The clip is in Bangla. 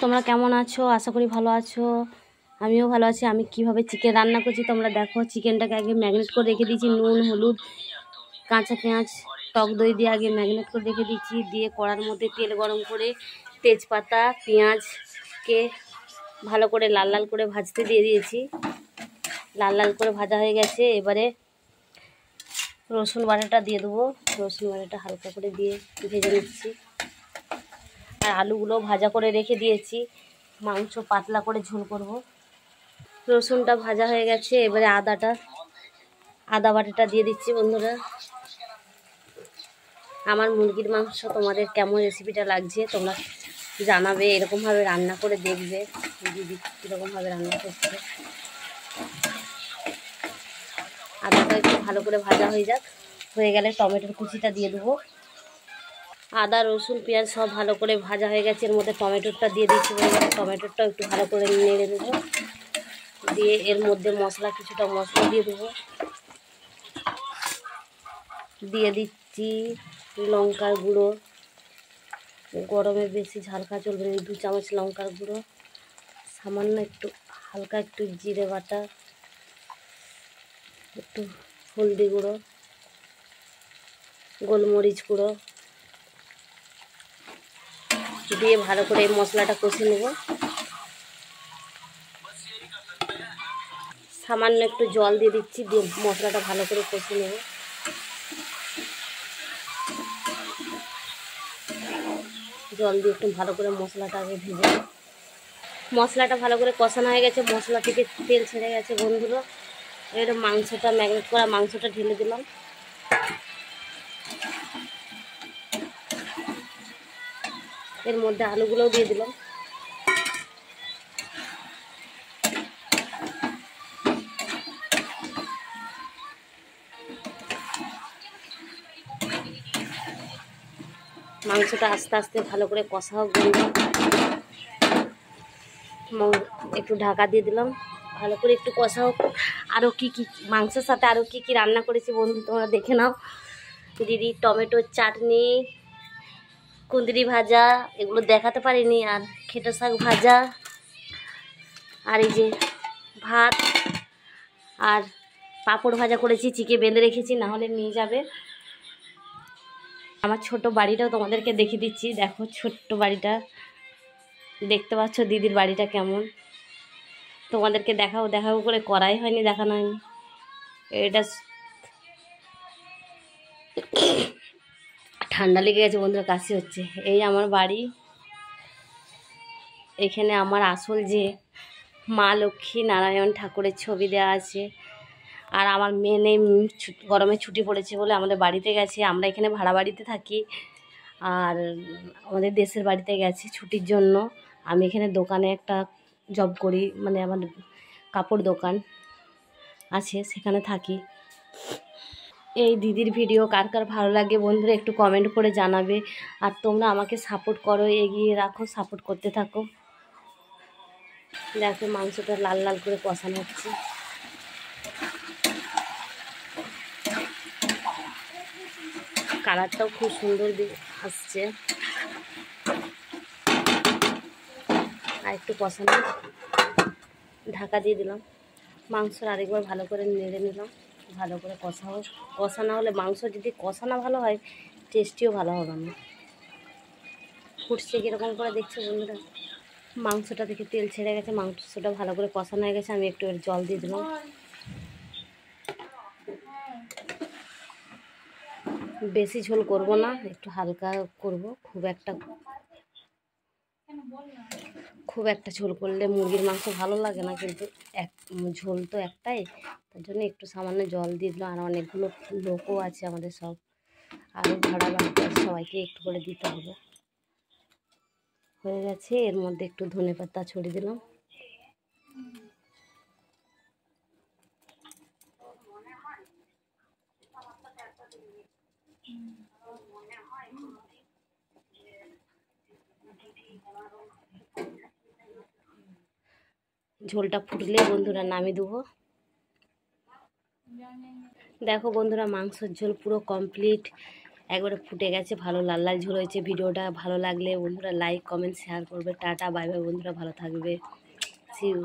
তোমরা কেমন আছো? আশা করি ভালো আছো। আমিও ভালো আছি। আমি কিভাবে চিকেন রান্না করছি তোমরা দেখো। চিকেনটাকে আগে ম্যারিনেট করে রেখে দিয়েছি, নুন, হলুদ, কাঁচা পেঁয়াজ, টক দই দিয়ে আগে ম্যারিনেট করে রেখে দিয়েছি। দিয়ে কড়ার মধ্যে তেল গরম করে তেজপাতা, পেঁয়াজকে ভালো করে লাল লাল করে ভাজতে দিয়ে দিয়েছি। লাল লাল করে ভাজা হয়ে গেছে। এবারে রসুন বাটাটা দিয়ে দেবো। রসুন বাটাটা হালকা করে দিয়ে ভেজে নিচ্ছি। আর আলুগুলো ভাজা করে রেখে দিয়েছি, মাংস পাতলা করে ঝোল করব। রসুনটা ভাজা হয়ে গেছে। এবারে আদা বাটাটা দিয়ে দিচ্ছি। বন্ধুরা, আমার মুরগির মাংস তোমাদের কেমন রেসিপিটা লাগছে তোমরা জানাবে। এরকমভাবে রান্না করে দেখবে দিদি কীরকমভাবে রান্না করছে। আদাটা একটু ভালো করে ভাজা হয়ে যাক। হয়ে গেলে টমেটোর কুচিটা দিয়ে দেবো। আদা, রসুন, পেঁয়াজ সব ভালো করে ভাজা হয়ে গেছে। এর মধ্যে টমেটোটা দিয়ে দিচ্ছি। টমেটোটা একটু ভালো করে নেড়ে দেবো। দিয়ে এর মধ্যে কিছুটা মশলা দিয়ে দেবো। দিয়ে দিচ্ছি লঙ্কার গুঁড়ো। গরমে বেশি ঝাল খাওয়া চলবে না, 2 চামচ লঙ্কার গুঁড়ো, সামান্য একটু হালকা একটু জিরে বাটা, একটু হলদি গুঁড়ো, গোলমরিচ গুঁড়ো দিয়ে ভালো করে এই মশলাটা কষে নেব। সামান্য একটু জল দিয়ে দিচ্ছি, দিয়ে মশলাটা ভালো করে কষে নেব। জল দিয়ে একটু ভালো করে মশলাটা আগে ভেজে নেব। মশলাটা ভালো করে কষানো হয়ে গেছে, মশলা থেকে তেল ছেড়ে গেছে। বন্ধুরা, এর মাংসটা ম্যারিনেট করা মাংসটা ঢেলে দিলাম। এর মধ্যে আলুগুলোও দিয়ে দিলাম। মাংসটা আস্তে আস্তে ভালো করে কষা হোক। একটু ঢাকা দিয়ে দিলাম, ভালো করে একটু কষা হোক। আরও কী মাংসের সাথে আরও কী রান্না করেছি বন্ধু তোমরা দেখে নাও। দিদি টমেটোর চাটনি, কুঁদরি ভাজা, এগুলো দেখাতে পারিনি। আর খেটা শাক ভাজা, আর এই যে ভাত, আর পাঁপড় ভাজা করেছি। চিকে বেঁধে রেখেছি, না হলে নিয়ে যাবে। আমার ছোট বাড়িটাও তোমাদেরকে দেখিয়ে দিচ্ছি। দেখো ছোট্ট বাড়িটা, দেখতে পাচ্ছ দিদির বাড়িটা কেমন। তোমাদেরকে দেখাবো করে করাই হয়নি, দেখানো হয়নি। এটা ঠান্ডা লেগে গেছে বন্ধুরা, কাশি হচ্ছে। এই আমার বাড়ি। এখানে আমার আসল যে মা লক্ষ্মী নারায়ণ ঠাকুরের ছবি দেওয়া আছে। আর আমার মেয়ে গরমে ছুটি পড়েছে বলে আমাদের বাড়িতে গেছে। আমরা এখানে ভাড়া বাড়িতে থাকি, আর আমাদের দেশের বাড়িতে গেছে ছুটির জন্য। আমি এখানে দোকানে একটা জব করি, মানে আমার কাপড় দোকান আছে, সেখানে থাকি। এই দিদির ভিডিও কার কার ভালো লাগে বন্ধুরা একটু কমেন্ট করে জানাবে। আর তোমরা আমাকে সাপোর্ট করো, এগিয়ে রাখো, সাপোর্ট করতে থাকো। দেখো মাংসটা লাল লাল করে কষানো হচ্ছে। কালারটাও খুব সুন্দর আসছে। আর একটু কষানো, ঢাকা দিয়ে দিলাম। মাংসর আরেকবার ভালো করে নেড়ে নিলাম। ভালো করে কষা না হলে মাংস যদি কষা না ভালো হয়, টেস্টিও ভালো হবে না। ফুটছে কীরকম করে দেখছো বন্ধুরা। মাংসটা থেকে তেল ছেড়ে গেছে, মাংসটা ভালো করে কষানো হয়ে গেছে। আমি একটু জল দিয়ে দিলাম। বেশি ঝোল করব না, একটু হালকা করব। খুব একটা ঝোল করলে মুরগির মাংস ভালো লাগে না, কিন্তু ঝোল তো একটাই, তার জন্য একটু সামান্য জল দিয়ে দিলাম। আর অনেকগুলো লোকও আছে আমাদের, সব আরও ভাড়া বাড়তে আছে, সবাইকে একটু করে দিতে হবে। হয়ে গেছে। এর মধ্যে একটু ধনেপাতা ছড়িয়ে দিলাম। ঝোলটা ফুটলে বন্ধুরা নামিয়ে দেবো। দেখো বন্ধুরা মাংসের ঝোল পুরো কমপ্লিট। একবারে ফুটে গেছে, ভালো লাল লাল ঝোল হয়েছে। ভিডিওটা ভালো লাগলে বন্ধুরা লাইক কমেন্ট শেয়ার করবে। টাটা বাই বাই বন্ধুরা, ভালো থাকবে। See you.